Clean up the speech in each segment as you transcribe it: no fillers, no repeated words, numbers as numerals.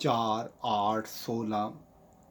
4, 8, 16,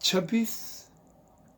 26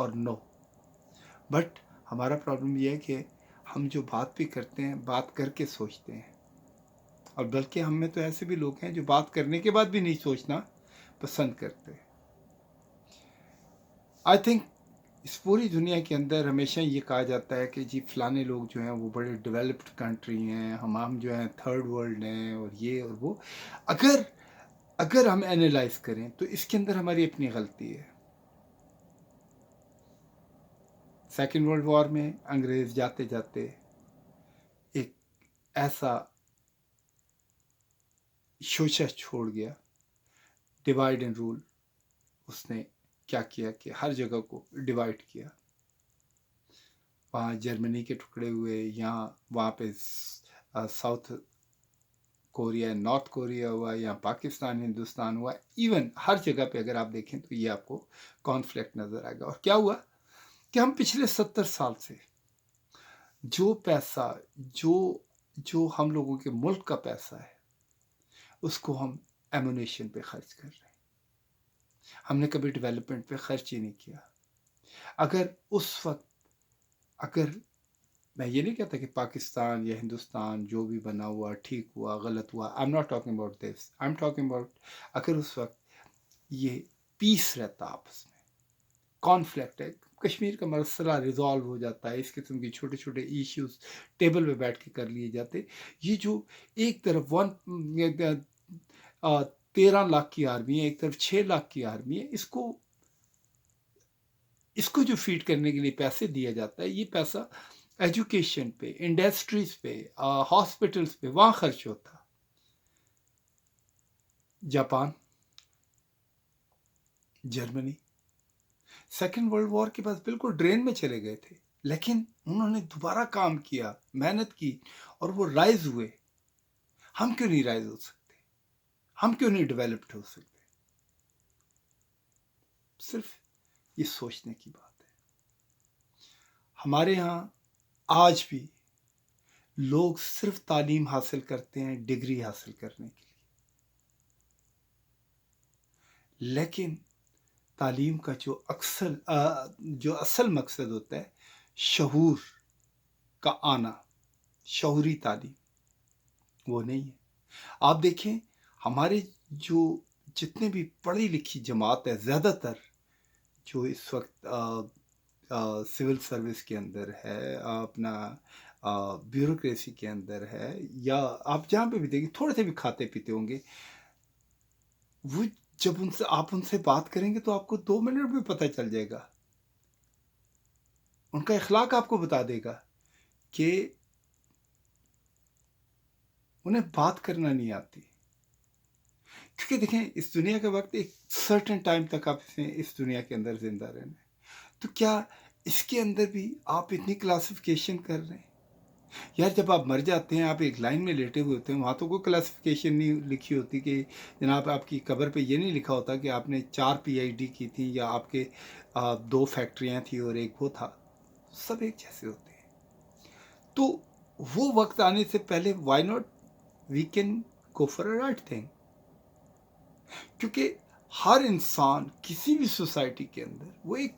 اور نو. بٹ ہمارا پرابلم یہ ہے کہ ہم جو بات بھی کرتے ہیں بات کر کے سوچتے ہیں, اور بلکہ ہم میں تو ایسے بھی لوگ ہیں جو بات کرنے کے بعد بھی نہیں سوچنا پسند کرتے. آئی تھنک اس پوری دنیا کے اندر ہمیشہ یہ کہا جاتا ہے کہ جی فلانے لوگ جو ہیں وہ بڑے ڈیولپڈ کنٹری ہیں, ہم جو ہیں تھرڈ ورلڈ ہیں, اور یہ اور وہ. اگر ہم اینالائز کریں تو اس کے اندر ہماری اپنی غلطی ہے. سیکنڈ ورلڈ وار میں انگریز جاتے جاتے ایک ایسا شوشہ چھوڑ گیا, ڈیوائڈ اینڈ رول. اس نے کیا کیا کہ ہر جگہ کو ڈیوائڈ کیا. وہاں جرمنی کے ٹکڑے ہوئے, یہاں وہاں پہ ساؤتھ کوریا نارتھ کوریا ہوا, یا پاکستان ہندوستان ہوا. ایون ہر جگہ پہ اگر آپ دیکھیں تو یہ آپ کو کانفلکٹ نظر آئے گا. اور کیا ہوا کہ ہم پچھلے 70 سال سے جو پیسہ جو ہم لوگوں کے ملک کا پیسہ ہے اس کو ہم ایمونیشن پہ خرچ کر رہے ہیں. ہم نے کبھی ڈیولپمنٹ پہ خرچ ہی نہیں کیا. اگر اس وقت میں یہ نہیں کہتا کہ پاکستان یا ہندوستان جو بھی بنا ہوا ٹھیک ہوا غلط ہوا, I am not talking about this, I am talking about اگر اس وقت یہ پیس رہتا, آپس میں کانفلکٹ ہے, کشمیر کا مسئلہ ریزالو ہو جاتا ہے, اس قسم کے چھوٹے چھوٹے ایشوز ٹیبل پہ بیٹھ کے کر لیے جاتے. یہ جو ایک طرف 13 لاکھ کی آرمی ہے, ایک طرف 6 لاکھ کی آرمی ہے, اس کو جو فیڈ کرنے کے لیے پیسے دیا جاتا ہے, یہ پیسہ ایجوکیشن پہ, انڈسٹریز پہ, ہاسپٹلز پہ وہاں خرچ ہوتا. Japan, Germany second world war کے بعد بالکل ڈرین میں چلے گئے تھے, لیکن انہوں نے دوبارہ کام کیا, محنت کی, اور وہ رائز ہوئے. ہم کیوں نہیں رائز ہو سکتے؟ ہم کیوں نہیں ڈیولپڈ ہو سکتے؟ صرف یہ سوچنے کی بات ہے. ہمارے ہاں آج بھی لوگ صرف تعلیم حاصل کرتے ہیں ڈگری حاصل کرنے کے لیے, لیکن تعلیم کا جو اصل مقصد ہوتا ہے شعور کا آنا, شعوری تعلیم, وہ نہیں ہے. آپ دیکھیں ہمارے جو جتنے بھی پڑھی لکھی جماعت ہے, زیادہ تر جو اس وقت سول سروس کے اندر ہے, اپنا بیوروکریسی کے اندر ہے, یا آپ جہاں پہ بھی دیکھیں تھوڑے سے بھی کھاتے پیتے ہوں گے, وہ جب آپ ان سے بات کریں گے تو آپ کو 2 منٹ میں پتہ چل جائے گا. ان کا اخلاق آپ کو بتا دے گا کہ انہیں بات کرنا نہیں آتی. کیونکہ دیکھیں اس دنیا کا وقت ایک سرٹن ٹائم تک آپ اس دنیا کے اندر زندہ رہنا ہے, تو کیا اس کے اندر بھی آپ اتنی کلاسیفیکیشن کر رہے ہیں؟ یار جب آپ مر جاتے ہیں, آپ ایک لائن میں لیٹے ہوئے ہوتے ہیں, وہاں تو کوئی کلاسیفیکیشن نہیں لکھی ہوتی کہ جناب آپ کی قبر پہ یہ نہیں لکھا ہوتا کہ آپ نے 4 PhD کی تھی, یا آپ کے 2 فیکٹریاں تھیں اور ایک وہ تھا. سب ایک جیسے ہوتے ہیں. تو وہ وقت آنے سے پہلے why not we can go for a right thing. کیونکہ ہر انسان کسی بھی سوسائٹی کے اندر وہ ایک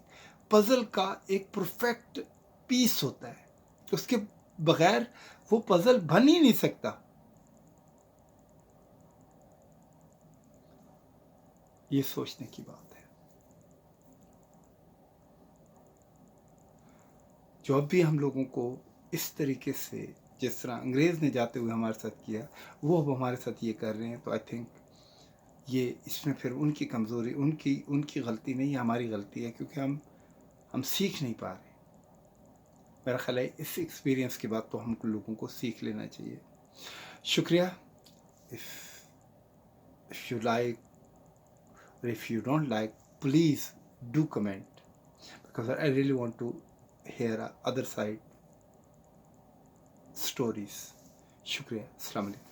پزل کا ایک پرفیکٹ پیس ہوتا ہے, اس کے بغیر وہ پزل بن ہی نہیں سکتا. یہ سوچنے کی بات ہے. جو اب بھی ہم لوگوں کو اس طریقے سے جس طرح انگریز نے جاتے ہوئے ہمارے ساتھ کیا, وہ اب ہمارے ساتھ یہ کر رہے ہیں, تو آئی تھنک یہ اس میں پھر ان کی کمزوری, ان کی غلطی نہیں, ہماری غلطی ہے, کیونکہ ہم سیکھ نہیں پا رہے. میرا خیال ہے اس ایکسپیرینس کے بعد تو ہم لوگوں کو سیکھ لینا چاہیے. شکریہ. if you like, or if you don't like, please do comment, because I really want to hear other side stories. شکریہ. السلام علیکم.